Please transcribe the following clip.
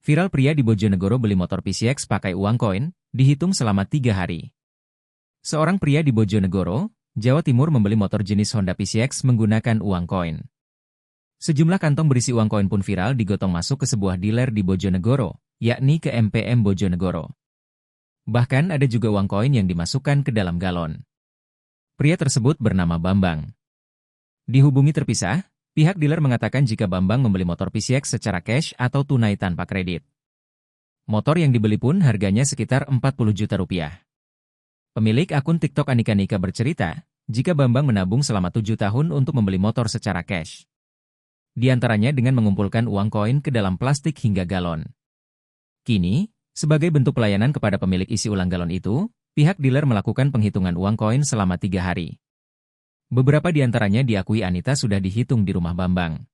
Viral pria di Bojonegoro beli motor PCX pakai uang koin, dihitung selama 3 hari. Seorang pria di Bojonegoro, Jawa Timur membeli motor jenis Honda PCX menggunakan uang koin. Sejumlah kantong berisi uang koin pun viral digotong masuk ke sebuah dealer di Bojonegoro, yakni ke MPM Bojonegoro. Bahkan ada juga uang koin yang dimasukkan ke dalam galon. Pria tersebut bernama Bambang. Dihubungi terpisah, pihak dealer mengatakan jika Bambang membeli motor PCX secara cash atau tunai tanpa kredit. Motor yang dibeli pun harganya sekitar 40 juta rupiah. Pemilik akun TikTok Anika Nika bercerita, jika Bambang menabung selama 7 tahun untuk membeli motor secara cash. Di antaranya dengan mengumpulkan uang koin ke dalam plastik hingga galon. Kini, sebagai bentuk pelayanan kepada pemilik isi ulang galon itu, pihak dealer melakukan penghitungan uang koin selama 3 hari. Beberapa di antaranya diakui Anita sudah dihitung di rumah Bambang.